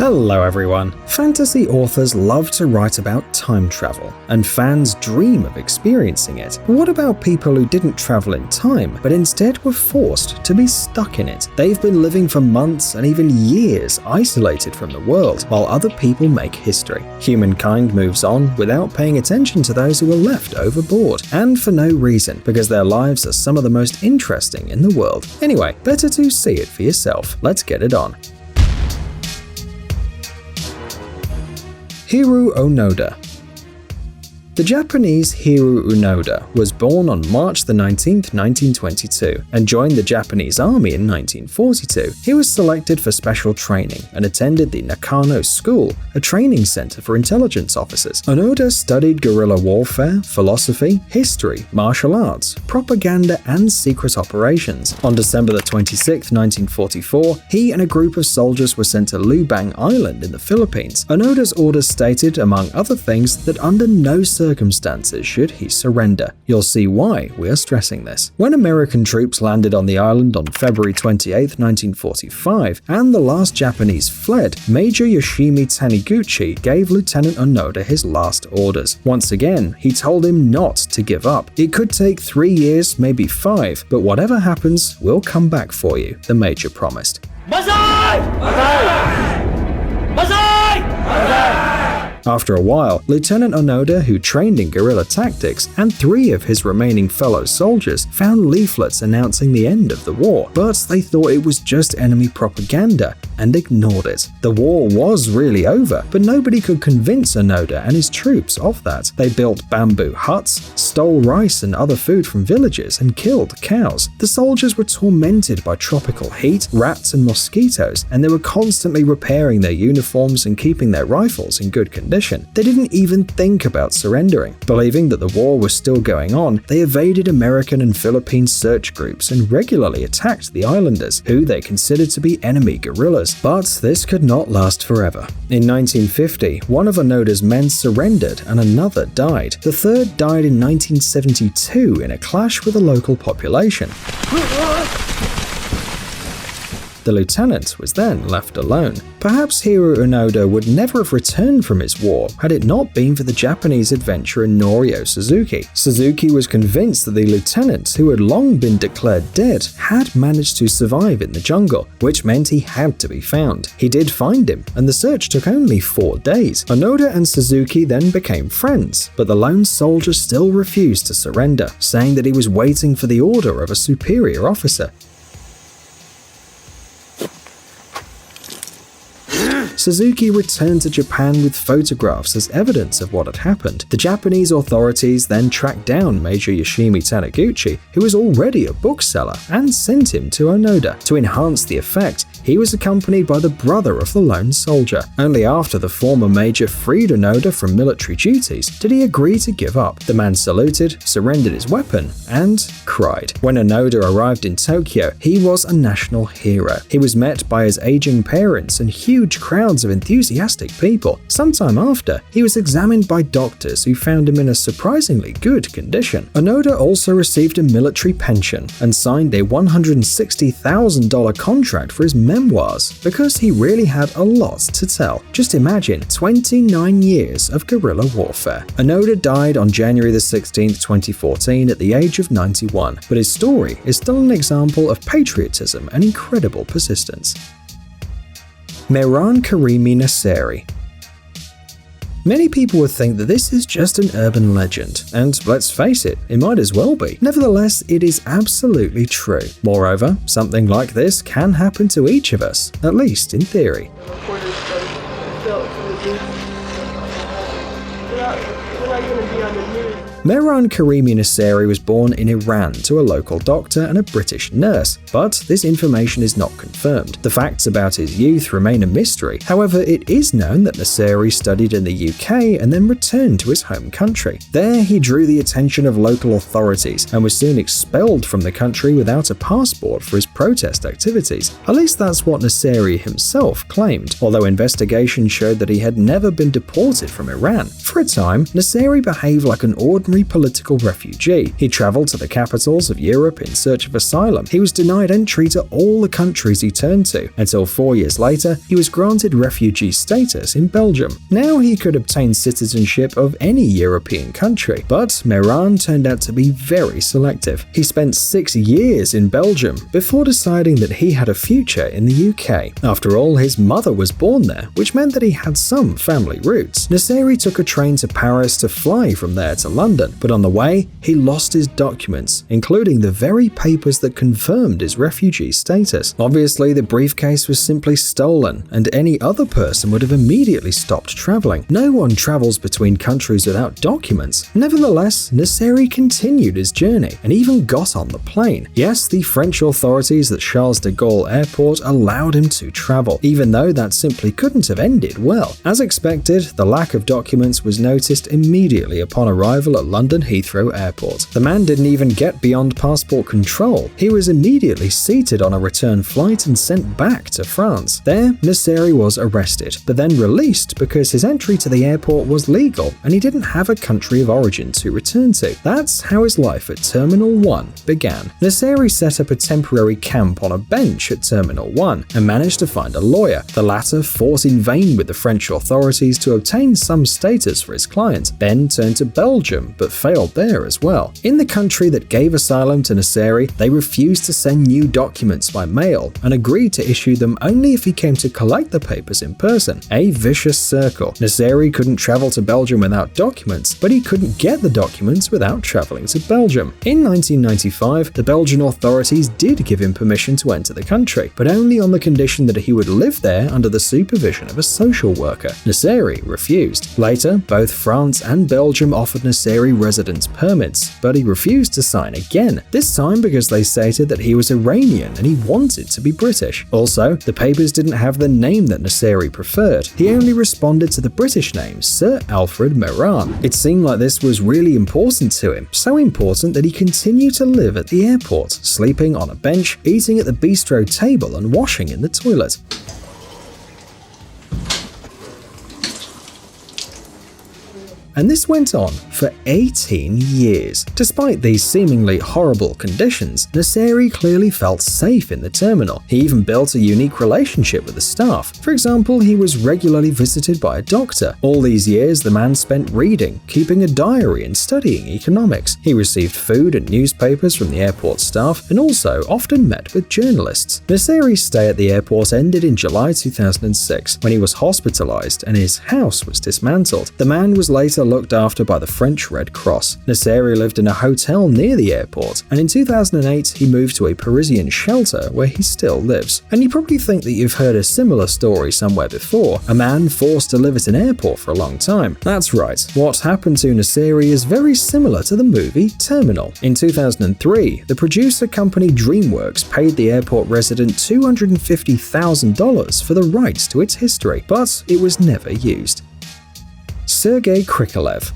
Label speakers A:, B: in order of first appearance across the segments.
A: Hello everyone! Fantasy authors love to write about time travel, and fans dream of experiencing it. But what about people who didn't travel in time, but instead were forced to be stuck in it? They've been living for months and even years isolated from the world, while other people make history. Humankind moves on without paying attention to those who are left overboard, and for no reason, because their lives are some of the most interesting in the world. Anyway, better to see it for yourself. Let's get it on. Hiroo Onoda. The Japanese Hiroo Onoda was born on March 19, 1922, and joined the Japanese Army in 1942. He was selected for special training and attended the Nakano School, a training center for intelligence officers. Onoda studied guerrilla warfare, philosophy, history, martial arts, propaganda, and secret operations. On December 26, 1944, he and a group of soldiers were sent to Lubang Island in the Philippines. Onoda's orders stated, among other things, that under no circumstances should he surrender. You'll see why we are stressing this. When American troops landed on the island on February 28, 1945, and the last Japanese fled, Major Yoshimi Taniguchi gave Lieutenant Onoda his last orders. Once again, he told him not to give up. It could take 3 years, maybe 5, but whatever happens, we'll come back for you, the Major promised. Banzai! Banzai! Banzai! Banzai! After a while, Lieutenant Onoda, who trained in guerrilla tactics, and 3 of his remaining fellow soldiers found leaflets announcing the end of the war, but they thought it was just enemy propaganda and ignored it. The war was really over, but nobody could convince Onoda and his troops of that. They built bamboo huts, stole rice and other food from villages, and killed cows. The soldiers were tormented by tropical heat, rats and mosquitoes, and they were constantly repairing their uniforms and keeping their rifles in good condition. They didn't even think about surrendering. Believing that the war was still going on, they evaded American and Philippine search groups and regularly attacked the islanders, who they considered to be enemy guerrillas. But this could not last forever. In 1950, one of Onoda's men surrendered and another died. The third died in 1972 in a clash with the local population. The lieutenant was then left alone. Perhaps Hiroo Onoda would never have returned from his war had it not been for the Japanese adventurer Norio Suzuki. Suzuki was convinced that the lieutenant, who had long been declared dead, had managed to survive in the jungle, which meant he had to be found. He did find him, and the search took only 4 days. Onoda and Suzuki then became friends, but the lone soldier still refused to surrender, saying that he was waiting for the order of a superior officer. Suzuki returned to Japan with photographs as evidence of what had happened. The Japanese authorities then tracked down Major Yoshimi Taniguchi, who was already a bookseller, and sent him to Onoda. To enhance the effect, he was accompanied by the brother of the lone soldier. Only after the former major freed Onoda from military duties did he agree to give up. The man saluted, surrendered his weapon, and cried. When Onoda arrived in Tokyo, he was a national hero. He was met by his aging parents and huge crowds of enthusiastic people. Sometime after, he was examined by doctors who found him in a surprisingly good condition. Onoda also received a military pension and signed a $160,000 contract for his memoirs because he really had a lot to tell. Just imagine 29 years of guerrilla warfare. Onoda died on January 16, 2014 at the age of 91, but his story is still an example of patriotism and incredible persistence. Mehran Karimi Nasseri. Many people would think that this is just an urban legend, and let's face it, it might as well be. Nevertheless, it is absolutely true. Moreover, something like this can happen to each of us, at least in theory. Mehran Karimi Nasseri was born in Iran to a local doctor and a British nurse, but this information is not confirmed. The facts about his youth remain a mystery. However, it is known that Nasseri studied in the UK and then returned to his home country. There, he drew the attention of local authorities and was soon expelled from the country without a passport for his protest activities. At least that's what Nasseri himself claimed, although investigations showed that he had never been deported from Iran. For a time, Nasseri behaved like an ordinary ordinary political refugee. He traveled to the capitals of Europe in search of asylum. He was denied entry to all the countries he turned to, until 4 years later, he was granted refugee status in Belgium. Now he could obtain citizenship of any European country, but Mehran turned out to be very selective. He spent 6 years in Belgium before deciding that he had a future in the UK. After all, his mother was born there, which meant that he had some family roots. Nasseri took a train to Paris to fly from there to London, but on the way, he lost his documents, including the very papers that confirmed his refugee status. Obviously, the briefcase was simply stolen, and any other person would have immediately stopped traveling. No one travels between countries without documents. Nevertheless, Nasseri continued his journey and even got on the plane. Yes, the French authorities at Charles de Gaulle Airport allowed him to travel, even though that simply couldn't have ended well. As expected, the lack of documents was noticed immediately upon arrival at London Heathrow Airport. The man didn't even get beyond passport control. He was immediately seated on a return flight and sent back to France. There, Nasseri was arrested, but then released because his entry to the airport was legal and he didn't have a country of origin to return to. That's how his life at Terminal 1 began. Nasseri set up a temporary camp on a bench at Terminal 1 and managed to find a lawyer. The latter fought in vain with the French authorities to obtain some status for his client, then turned to Belgium but failed there as well. In the country that gave asylum to Nasseri, they refused to send new documents by mail and agreed to issue them only if he came to collect the papers in person. A vicious circle. Nasseri couldn't travel to Belgium without documents, but he couldn't get the documents without traveling to Belgium. In 1995, the Belgian authorities did give him permission to enter the country, but only on the condition that he would live there under the supervision of a social worker. Nasseri refused. Later, both France and Belgium offered Nasseri residence permits, but he refused to sign again, this time because they stated that he was Iranian and he wanted to be British. Also, the papers didn't have the name that Nasseri preferred. He only responded to the British name, Sir Alfred Mehran. It seemed like this was really important to him, so important that he continued to live at the airport, sleeping on a bench, eating at the bistro table and washing in the toilet. And this went on for 18 years. Despite these seemingly horrible conditions, Nasseri clearly felt safe in the terminal. He even built a unique relationship with the staff. For example, he was regularly visited by a doctor. All these years, the man spent reading, keeping a diary, and studying economics. He received food and newspapers from the airport staff, and also often met with journalists. Nasseri's stay at the airport ended in July 2006, when he was hospitalized and his house was dismantled. The man was later looked after by the French Red Cross. Nasseri lived in a hotel near the airport, and in 2008 he moved to a Parisian shelter where he still lives. And you probably think that you've heard a similar story somewhere before, a man forced to live at an airport for a long time. That's right, what happened to Nasseri is very similar to the movie Terminal. In 2003, the producer company DreamWorks paid the airport resident $250,000 for the rights to its history, but it was never used. Sergei Krikalev.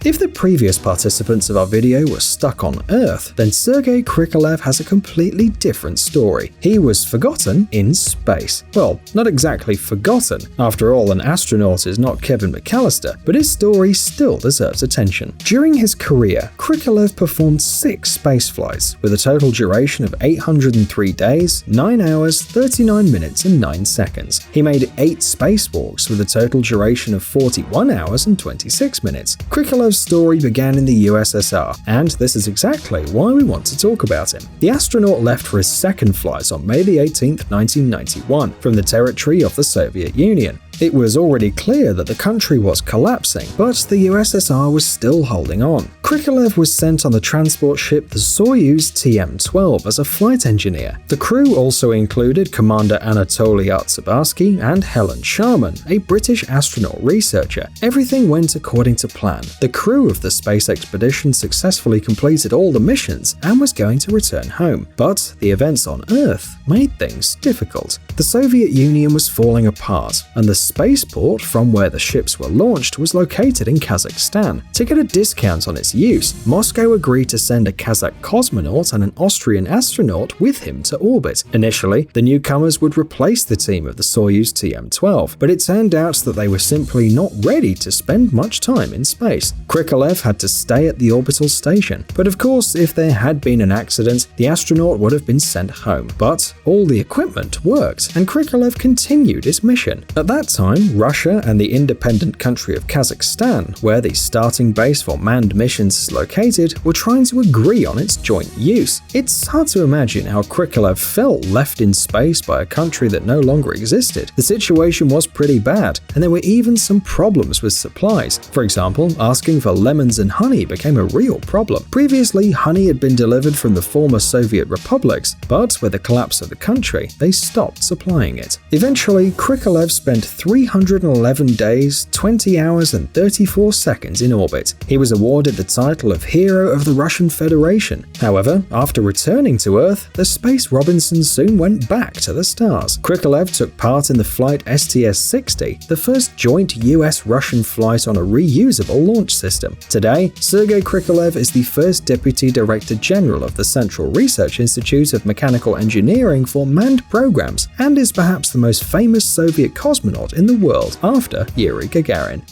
A: If the previous participants of our video were stuck on Earth, then Sergei Krikalev has a completely different story. He was forgotten in space. Well, not exactly forgotten. After all, an astronaut is not Kevin McAllister, but his story still deserves attention. During his career, Krikalev performed 6 space flights, with a total duration of 803 days, 9 hours, 39 minutes and 9 seconds. He made 8 spacewalks with a total duration of 41 hours and 26 minutes. Krikalev's story began in the USSR, and this is exactly why we want to talk about him. The astronaut left for his second flight on May 18, 1991, from the territory of the Soviet Union. It was already clear that the country was collapsing, but the USSR was still holding on. Krikalev was sent on the transport ship the Soyuz TM-12 as a flight engineer. The crew also included Commander Anatoly Artsebarsky and Helen Sharman, a British astronaut researcher. Everything went according to plan. The crew of the space expedition successfully completed all the missions and was going to return home. But the events on Earth made things difficult. The Soviet Union was falling apart, and the spaceport from where the ships were launched was located in Kazakhstan. To get a discount on its use, Moscow agreed to send a Kazakh cosmonaut and an Austrian astronaut with him to orbit. Initially, the newcomers would replace the team of the Soyuz TM-12, but it turned out that they were simply not ready to spend much time in space. Krikalev had to stay at the orbital station. But of course, if there had been an accident, the astronaut would have been sent home. But all the equipment worked, and Krikalev continued his mission. At that time, Russia and the independent country of Kazakhstan, where the starting base for manned missions is located, were trying to agree on its joint use. It's hard to imagine how Krikalev felt left in space by a country that no longer existed. The situation was pretty bad, and there were even some problems with supplies. For example, asking for lemons and honey became a real problem. Previously, honey had been delivered from the former Soviet republics, but with the collapse of the country, they stopped supplying it. Eventually, Krikalev spent 311 days, 20 hours and 34 seconds in orbit. He was awarded the title of Hero of the Russian Federation. However, after returning to Earth, the Space Robinson soon went back to the stars. Krikalev took part in the flight STS-60, the first joint US-Russian flight on a reusable launch system. Today, Sergei Krikalev is the first Deputy Director General of the Central Research Institute of Mechanical Engineering for Manned Programs and is perhaps the most famous Soviet cosmonaut in the world after Yuri Gagarin.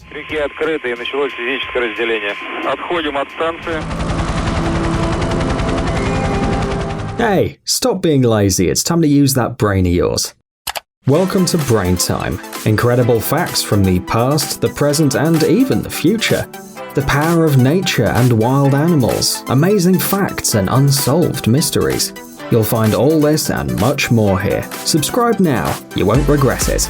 A: Hey, stop being lazy, it's time to use that brain of yours. Welcome to Brain Time. Incredible facts from the past, the present, and even the future. The power of nature and wild animals, amazing facts and unsolved mysteries. You'll find all this and much more here. Subscribe now, you won't regret it.